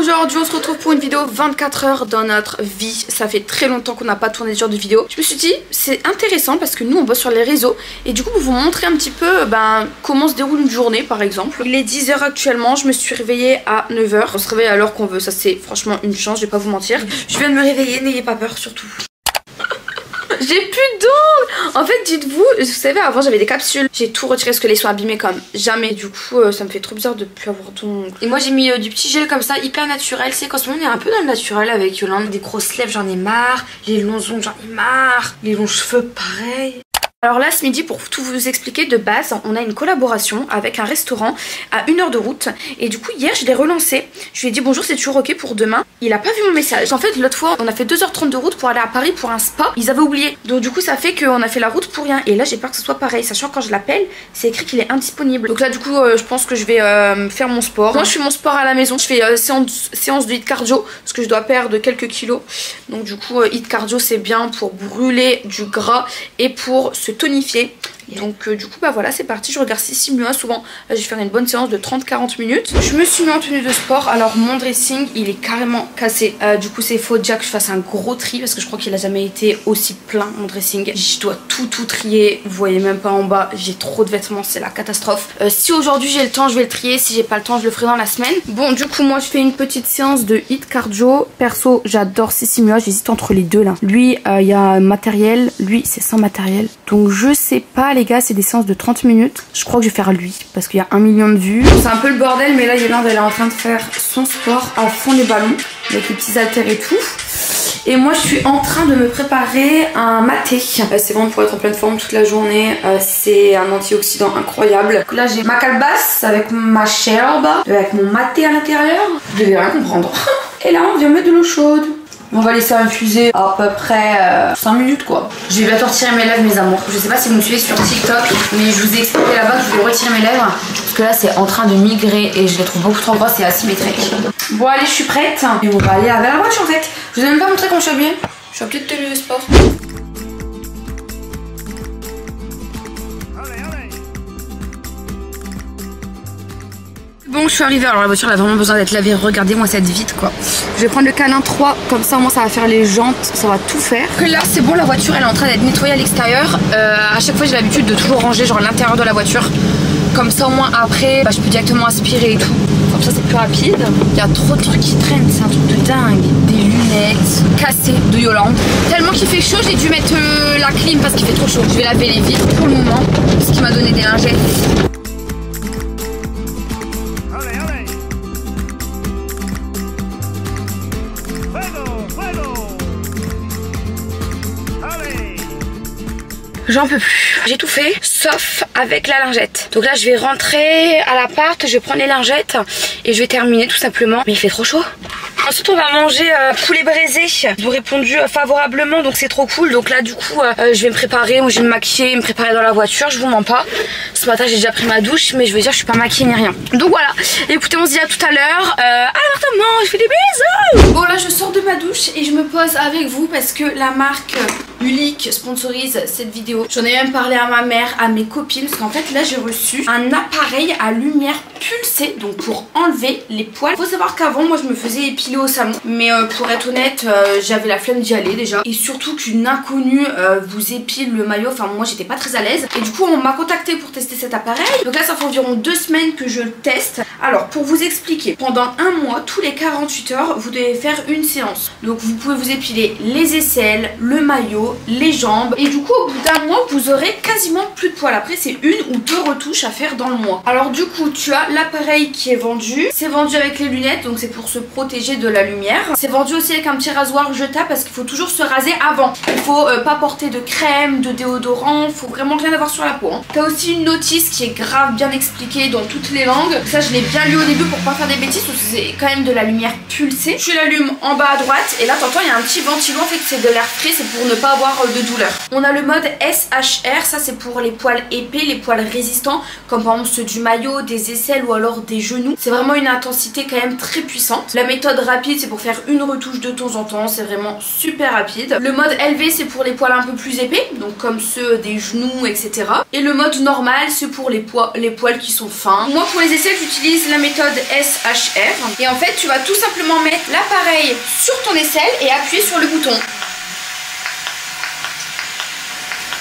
Aujourd'hui on se retrouve pour une vidéo 24 heures dans notre vie. Ça fait très longtemps qu'on n'a pas tourné ce genre de vidéo. Je me suis dit c'est intéressant parce que nous on bosse sur les réseaux. Et du coup pour vous montrer un petit peu comment se déroule une journée par exemple. Il est 10 h actuellement, je me suis réveillée à 9 h. On se réveille à l'heure qu'on veut, ça c'est franchement une chance, je vais pas vous mentir. Je viens de me réveiller, n'ayez pas peur surtout. J'ai plus d'ongles. En fait dites-vous, vous savez avant j'avais des capsules. J'ai tout retiré parce que les sont abîmés comme jamais. Du coup ça me fait trop bizarre de plus avoir d'ongles. Et moi j'ai mis du petit gel comme ça hyper naturel. C'est qu'en ce moment on est un peu dans le naturel avec Yolande. Des grosses lèvres j'en ai marre. Les longs ongles j'en ai marre. Les longs cheveux pareil. Alors là ce midi pour tout vous expliquer de base on a une collaboration avec un restaurant à 1 heure de route. Et du coup hier je l'ai relancé. Je lui ai dit bonjour c'est toujours ok pour demain. Il a pas vu mon message. En fait l'autre fois on a fait 2h30 de route pour aller à Paris pour un spa. Ils avaient oublié. Donc du coup ça fait qu'on a fait la route pour rien. Et là j'ai peur que ce soit pareil. Sachant que quand je l'appelle c'est écrit qu'il est indisponible. Donc là du coup je pense que je vais faire mon sport. Moi je fais mon sport à la maison. Je fais séance de hit cardio parce que je dois perdre quelques kilos. Donc du coup hit cardio c'est bien pour brûler du gras et pour se tonifier. Donc du coup voilà c'est parti, je regarde Sissi Mua souvent. Là je vais faire une bonne séance de 30-40 minutes. Je me suis mis en tenue de sport. Alors mon dressing il est carrément cassé. Du coup c'est faut déjà que je fasse un gros tri parce que je crois qu'il a jamais été aussi plein mon dressing. Je dois tout trier. Vous voyez même pas en bas, j'ai trop de vêtements, c'est la catastrophe. Si aujourd'hui j'ai le temps je vais le trier, si j'ai pas le temps je le ferai dans la semaine. Bon du coup moi je fais une petite séance de hit cardio. Perso j'adore Sissi Mua, j'hésite entre les deux là. Lui il y a matériel, lui c'est sans matériel. Donc je sais pas les gars, c'est des séances de 30 minutes. Je crois que je vais faire lui parce qu'il y a 1 million de vues. C'est un peu le bordel mais là Yolande elle est en train de faire son sport à fond les ballons avec les petits haltères et tout. Et moi je suis en train de me préparer un maté. C'est bon pour être en pleine forme toute la journée. C'est un antioxydant incroyable. Donc là j'ai ma calebasse avec ma sherbe, avec mon maté à l'intérieur. Vous devez rien comprendre. Et là on vient mettre de l'eau chaude. On va laisser infuser à peu près 5 minutes quoi. Je vais bientôt retirer mes lèvres mes amours. Je sais pas si vous me suivez sur TikTok mais je vous ai expliqué là-bas que je vais retirer mes lèvres parce que là c'est en train de migrer et je les trouve beaucoup trop grosses et asymétriques. Bon allez je suis prête et on va aller avec la voiture en fait. Je vous ai même pas montré comment je suis habillée. Je suis en petite tenue de sport. Bon je suis arrivée, alors la voiture elle a vraiment besoin d'être lavée, regardez moi cette vide quoi. Je vais prendre le câlin 3, comme ça au moins ça va faire les jantes, ça va tout faire. Que là c'est bon, la voiture elle est en train d'être nettoyée à l'extérieur. À chaque fois j'ai l'habitude de toujours ranger genre l'intérieur de la voiture. Comme ça au moins après je peux directement aspirer et tout. Comme ça c'est plus rapide. Il y a trop de trucs qui traînent, c'est un truc de dingue. Des lunettes cassées de Yolande. Tellement qu'il fait chaud j'ai dû mettre la clim parce qu'il fait trop chaud. Je vais laver les vitres pour le moment, parce qu'il m'a donné des lingettes. J'en peux plus, j'ai tout fait sauf avec la lingette. Donc là je vais rentrer à l'appart, je vais prendre les lingettes et je vais terminer tout simplement. Mais il fait trop chaud. Ensuite on va manger poulet braisé. Ils ont répondu favorablement donc c'est trop cool. Donc là du coup je vais me préparer, je vais me maquiller, me préparer dans la voiture, je vous mens pas. Ce matin j'ai déjà pris ma douche mais je veux dire je suis pas maquillée ni rien. Donc voilà, écoutez on se dit à tout à l'heure à l'appartement, je fais des bisous. Bon là je sors de ma douche et je me pose avec vous parce que la marque Ulick sponsorise cette vidéo. J'en ai même parlé à ma mère, à mes copines parce qu'en fait là j'ai reçu un appareil à lumière pulsée donc pour enlever les poils. Faut savoir qu'avant moi je me faisais épiler au salon mais pour être honnête j'avais la flemme d'y aller déjà et surtout qu'une inconnue vous épile le maillot, enfin moi j'étais pas très à l'aise et du coup on m'a contacté pour tester cet appareil. Donc là ça fait environ 2 semaines que je le teste. Alors pour vous expliquer, pendant 1 mois tous les 48 heures vous devez faire une séance. Donc vous pouvez vous épiler les aisselles, le maillot, les jambes et du coup au bout d'un mois vous aurez quasiment plus de poils. Après c'est 1 ou 2 retouches à faire dans le mois. Alors du coup tu as l'appareil qui est vendu, c'est vendu avec les lunettes donc c'est pour se protéger de la lumière. C'est vendu aussi avec un petit rasoir jetable parce qu'il faut toujours se raser avant. Il faut pas porter de crème, de déodorant, faut vraiment rien avoir sur la peau hein. T'as aussi une notice qui est grave bien expliquée dans toutes les langues. Ça je l'ai bien lu au début pour pas faire des bêtises parce que c'est quand même de la lumière pulsée. Tu l'allumes en bas à droite et là t'entends il y a un petit ventilo en fait c'est de l'air frais, c'est pour ne pas avoir de douleur. On a le mode SHR, ça c'est pour les poils épais, les poils résistants, comme par exemple ceux du maillot, des aisselles ou alors des genoux. C'est vraiment une intensité quand même très puissante. La méthode rapide, c'est pour faire une retouche de temps en temps, c'est vraiment super rapide. Le mode LV, c'est pour les poils un peu plus épais, donc comme ceux des genoux, etc. Et le mode normal, c'est pour les poils qui sont fins. Moi pour les aisselles, j'utilise la méthode SHR. Et en fait, tu vas tout simplement mettre l'appareil sur ton aisselle et appuyer sur le bouton.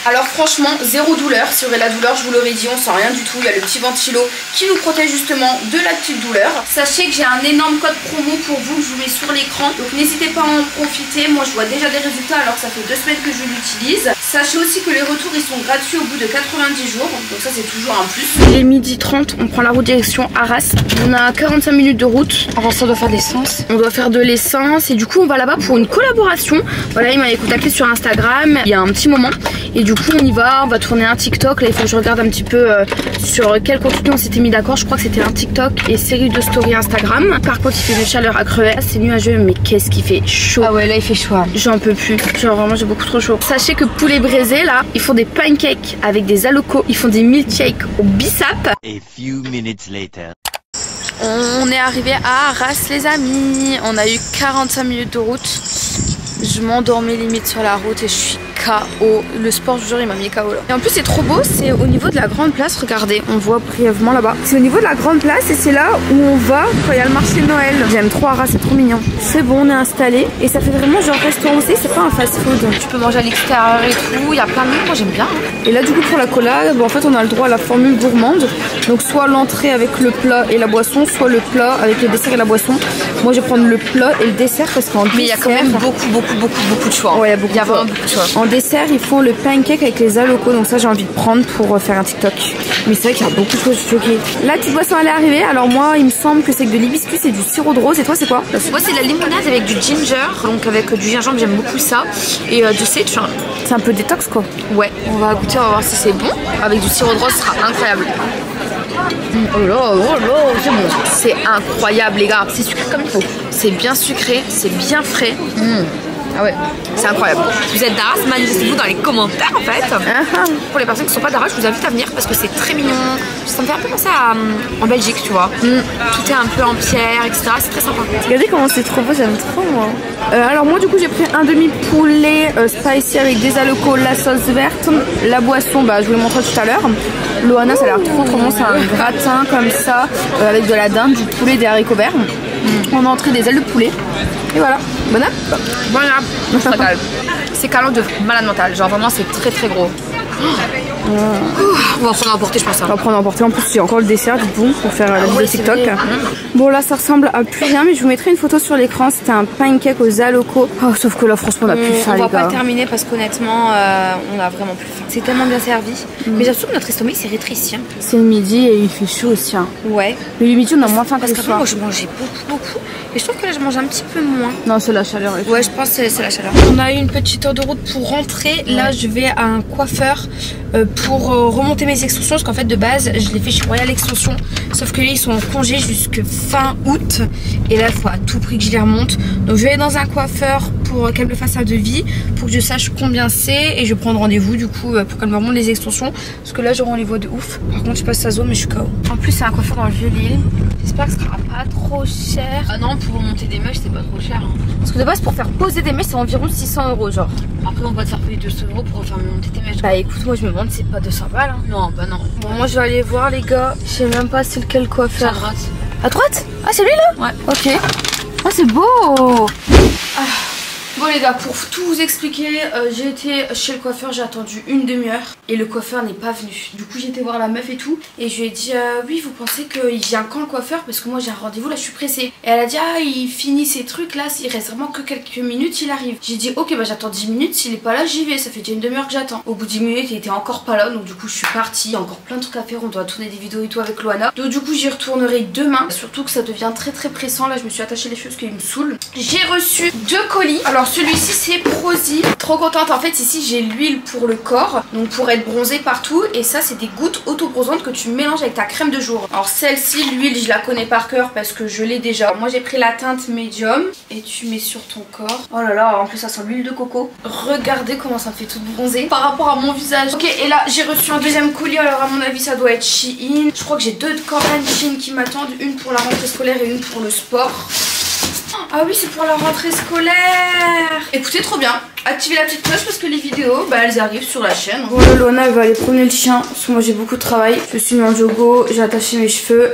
Alors franchement, zéro douleur. Si y aurait la douleur, je vous l'aurais dit, on sent rien du tout. Il y a le petit ventilo qui nous protège justement de la petite douleur. Sachez que j'ai un énorme code promo pour vous que je vous mets sur l'écran. Donc n'hésitez pas à en profiter. Moi je vois déjà des résultats alors que ça fait 2 semaines que je l'utilise. Sachez aussi que les retours ils sont gratuits au bout de 90 jours. Donc ça c'est toujours un plus. Il est 12h30, on prend la route direction Arras. On a 45 minutes de route. Alors ça doit faire de l'essence. On doit faire de l'essence et du coup on va là-bas pour une collaboration. Voilà, il m'avait contacté sur Instagram il y a un petit moment. Et du coup on y va, on va tourner un TikTok. Là il faut que je regarde un petit peu sur quel contenu on s'était mis d'accord. Je crois que c'était un TikTok et série de stories Instagram. Par contre il fait une chaleur à crever, c'est nuageux mais qu'est-ce qu'il fait chaud. Ah ouais là il fait chaud. J'en peux plus, genre vraiment j'ai beaucoup trop chaud. Sachez que poulet braisé là, ils font des pancakes avec des alocos. Ils font des milkshakes au bissap. A few minutes later. On est arrivé à Arras les amis. On a eu 45 minutes de route. Je m'endormais limite sur la route et je suis KO. Le sport, je vous jure, il m'a mis KO là. Et en plus, c'est trop beau, c'est au niveau de la grande place. Regardez, on voit brièvement là-bas. C'est au niveau de la grande place et c'est là où on va quand il y a le marché de Noël. J'aime trop Arras, c'est trop mignon. C'est bon, on est installé et ça fait vraiment genre restaurant aussi, c'est pas un fast-food. Tu peux manger à l'extérieur et tout, il y a plein de trucs, moi j'aime bien. Et là, du coup, pour la cola, en fait, on a le droit à la formule gourmande. Donc, soit l'entrée avec le plat et la boisson, soit le plat avec le dessert et la boisson. Moi, je vais prendre le plat et le dessert parce qu'en dessert. Mais il y a quand même beaucoup de choix. Ouais, il y a vraiment beaucoup de choix. En dessert, ils font le pancake avec les alocos. Donc, ça, j'ai envie de prendre pour faire un TikTok. Mais c'est vrai qu'il y a beaucoup de choses choquées. La petite boisson, elle est arrivée. Alors, moi, il me semble que c'est que de l'hibiscus et du sirop de rose. Et toi, c'est quoi? Moi, c'est de la limonade avec du ginger. Donc, avec du gingembre, j'aime beaucoup ça. Et du citron. C'est un peu détox, quoi. Ouais, on va goûter, on va voir si c'est bon. Avec du sirop de rose, ce sera incroyable. Oh là, c'est bon. C'est incroyable les gars, c'est sucré comme il faut. C'est bien sucré, c'est bien frais. Ah ouais, c'est incroyable. Si vous êtes d'Arras, manifestez-vous dans les commentaires en fait. Pour les personnes qui ne sont pas d'Arras, je vous invite à venir parce que c'est très mignon. Ça me fait un peu penser à en Belgique, tu vois. Tout est un peu en pierre, etc. C'est très sympa. Regardez comment c'est trop beau, j'aime trop moi. Alors moi du coup j'ai pris un demi-poulet spicy avec des alocos, la sauce verte, la boisson, bah je vous le montrerai tout à l'heure. Loana, ça a l'air trop bon, c'est un gratin comme ça avec de la dinde, du poulet, des haricots verts. En entrée des ailes de poulet. Et voilà, bon app. Bon app. C'est calant de malade mental, genre vraiment c'est très très gros. On va prendre à emporter je pense. On va prendre à emporter, en plus il y a encore le dessert du coup pour faire la vidéo TikTok. Bon là ça ressemble à plus rien mais je vous mettrai une photo sur l'écran. C'était un pancake aux alocos. Oh, sauf que là franchement on a plus faim. On va pas le terminer parce qu'honnêtement on a vraiment plus faim. C'est tellement bien servi. Mais j'ai l'impression que notre estomac s'est rétréci. C'est le midi et il fait chaud aussi. Ouais. Mais le midi on a moins faim que le soir. Moi je mangeais beaucoup. Et je trouve que là je mange un petit peu moins. Non c'est la chaleur. Ouais je pense que c'est la chaleur. On a eu une petite heure de route pour rentrer. Là je vais à un coiffeur pour remonter mes extensions parce qu'en fait de base je les fais chez Royal Extension sauf que là ils sont en congé jusque fin août et là il faut à tout prix que je les remonte. Donc je vais aller dans un coiffeur pour qu'elle me fasse un devis pour que je sache combien c'est et je vais prendre rendez-vous du coup pour qu'elle me remonte les extensions parce que là j'aurai on les voit de ouf. Par contre je passe sa zone mais je suis KO. En plus c'est un coiffeur dans le Vieux-Lille. J'espère que ce sera pas trop cher. Ah non pour remonter des mèches c'est pas trop cher Parce que de base pour faire poser des mèches c'est environ 600 € genre. Après on va te faire payer 200 € pour faire monter tes mèches. Bah écoute moi je me demande c'est pas 200 balles hein. Non bah non. Bon moi je vais aller voir les gars. Je sais même pas c'est lequel coiffeur. À droite. À droite? Ah c'est lui là? Ouais. Ok. Oh c'est beau. Bon les gars, pour tout vous expliquer, j'ai été chez le coiffeur, j'ai attendu une demi-heure et le coiffeur n'est pas venu. Du coup j'ai été voir la meuf et tout et je lui ai dit oui vous pensez qu'il vient quand le coiffeur parce que moi j'ai un rendez-vous là je suis pressée. Et elle a dit ah il finit ses trucs là, il reste vraiment que quelques minutes il arrive. J'ai dit ok bah j'attends 10 minutes, s'il est pas là j'y vais, ça fait déjà une demi-heure que j'attends. Au bout de 10 minutes il était encore pas là donc du coup je suis partie, il y a encore plein de trucs à faire, on doit tourner des vidéos et tout avec Loana. Donc du coup j'y retournerai demain, surtout que ça devient très pressant là je me suis attachée les cheveux parce qu'il me saoule. J'ai reçu 2 colis, alors Alors celui-ci c'est Prozee. Trop contente. En fait ici j'ai l'huile pour le corps, donc pour être bronzé partout. Et ça c'est des gouttes auto-bronzantes que tu mélanges avec ta crème de jour. Alors celle-ci, l'huile je la connais par cœur parce que je l'ai déjà. Moi j'ai pris la teinte médium et tu mets sur ton corps. Oh là là, en plus ça sent l'huile de coco. Regardez comment ça me fait toute bronzer par rapport à mon visage. Ok, et là j'ai reçu un deuxième colis. Alors à mon avis ça doit être Shein. Je crois que j'ai 2 cordes Shein qui m'attendent. Une pour la rentrée scolaire et une pour le sport. Ah oui, c'est pour la rentrée scolaire. Écoutez, trop bien. Activez la petite cloche parce que les vidéos, bah, elles arrivent sur la chaîne. Voilà, Loana, elle va aller promener le chien parce que moi j'ai beaucoup de travail. Je suis mis en jogo, j'ai attaché mes cheveux.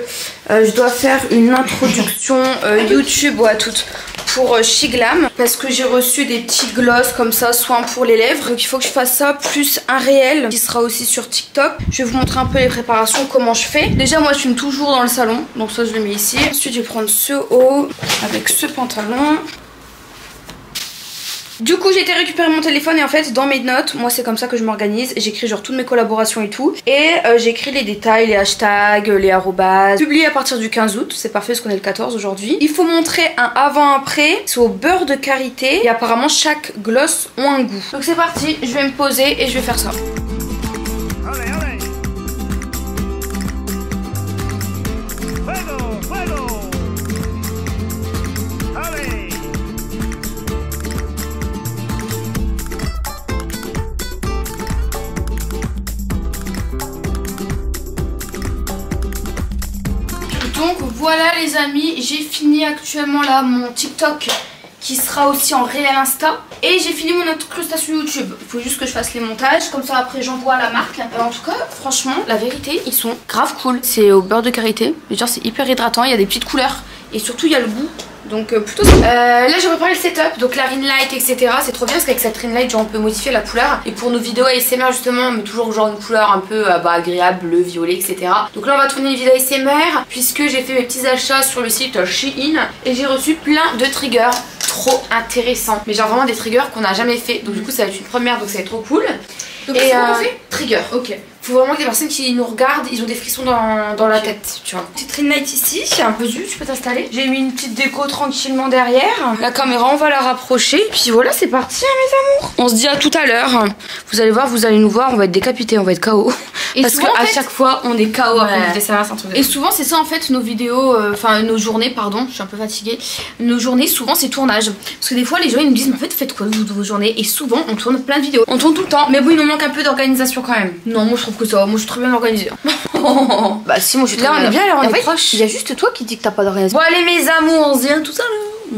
Je dois faire une introduction YouTube à toutes pour Shiglam parce que j'ai reçu des petits gloss comme ça, soin pour les lèvres. Donc il faut que je fasse ça plus un réel qui sera aussi sur TikTok. Je vais vous montrer un peu les préparations, comment je fais. Déjà moi je filme toujours dans le salon, donc ça je le mets ici. Ensuite je vais prendre ce haut avec ce pantalon. Du coup j'ai été récupérer mon téléphone et en fait dans mes notes, moi c'est comme ça que je m'organise. J'écris genre toutes mes collaborations et tout. Et j'écris les détails, les hashtags, les arrobas. Publié à partir du 15 août, c'est parfait parce qu'on est le 14 aujourd'hui. Il faut montrer un avant-après, c'est au beurre de karité. Et apparemment chaque gloss ont un goût. Donc c'est parti, je vais me poser et je vais faire ça. Donc voilà les amis, j'ai fini actuellement là mon TikTok qui sera aussi en réel Insta. Et j'ai fini mon incrustation YouTube. Il faut juste que je fasse les montages, comme ça après j'envoie à la marque. En tout cas, franchement, la vérité, ils sont grave cool. C'est au beurre de karité, genre c'est hyper hydratant, il y a des petites couleurs. Et surtout il y a le goût. Donc plutôt là j'ai préparé le setup, donc la ring light etc. C'est trop bien parce qu'avec cette ring light genre on peut modifier la couleur. Et pour nos vidéos ASMR justement on met toujours genre une couleur un peu agréable, bleu, violet etc. Donc là on va tourner une vidéo ASMR puisque j'ai fait mes petits achats sur le site Shein. Et j'ai reçu plein de triggers trop intéressants. Mais genre vraiment des triggers qu'on n'a jamais fait. Donc du coup ça va être une première, donc ça va être trop cool. Donc et trigger, ok. Faut vraiment que les personnes qui nous regardent, ils ont des frissons dans la tête, tu vois. Petite ring light ici, c'est un peu dur, tu peux t'installer. J'ai mis une petite déco tranquillement derrière. La caméra, on va la rapprocher. Puis voilà, c'est parti, hein, mes amours. On se dit à tout à l'heure. Vous allez voir, vous allez nous voir, on va être décapités, on va être KO. Et parce qu'à chaque fois, on est KO après une vidéo, ça, c'est un truc de... Et souvent, c'est ça en fait, nos vidéos, enfin nos journées, pardon, je suis un peu fatiguée. Nos journées, souvent, c'est tournage. Parce que des fois, les gens, ils nous disent, mais en fait, faites quoi de vos journées? Et souvent, on tourne plein de vidéos. On tourne tout le temps. Mais bon, il nous manque un peu d'organisation quand même. Non, moi, je trouve que ça va. Moi, je suis très bien organisée. Bah, si, moi, je suis très bien. Là, on est bien, alors on est proche. Il y a juste toi qui dis que t'as pas d'organisation. Bon, allez, mes amours, on se dit tout ça là.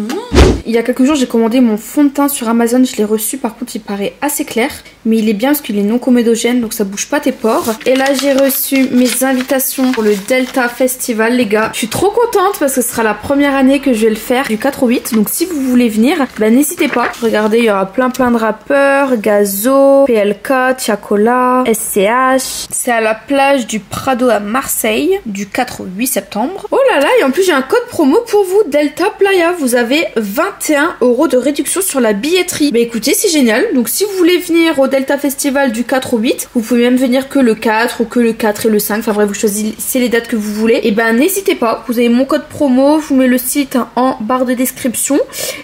Il y a quelques jours j'ai commandé mon fond de teint sur Amazon, je l'ai reçu, par contre il paraît assez clair mais il est bien parce qu'il est non comédogène donc ça bouge pas tes pores. Et là j'ai reçu mes invitations pour le Delta Festival les gars. Je suis trop contente parce que ce sera la première année que je vais le faire du 4 au 8, donc si vous voulez venir bah n'hésitez pas. Regardez, il y aura plein de rappeurs, Gazo, PLK, Tiakola, SCH. C'est à la plage du Prado à Marseille du 4 au 8 septembre. Oh là là, et en plus j'ai un code promo pour vous, Delta Playa. Vous avez 21 € de réduction sur la billetterie. Bah écoutez, c'est génial. Donc si vous voulez venir au Delta Festival du 4 au 8, vous pouvez même venir que le 4 ou que le 4 et le 5. Enfin bref, vous choisissez les dates que vous voulez. Et ben n'hésitez pas, vous avez mon code promo, je vous mets le site en barre de description.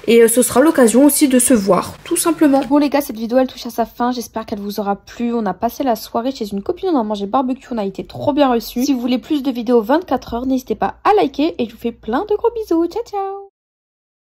Et ce sera l'occasion aussi de se voir, tout simplement. Bon les gars, cette vidéo elle touche à sa fin. J'espère qu'elle vous aura plu. On a passé la soirée chez une copine, on a mangé barbecue, on a été trop bien reçus. Si vous voulez plus de vidéos 24 h, n'hésitez pas à liker et je vous fais plein de gros bisous. Ciao ciao.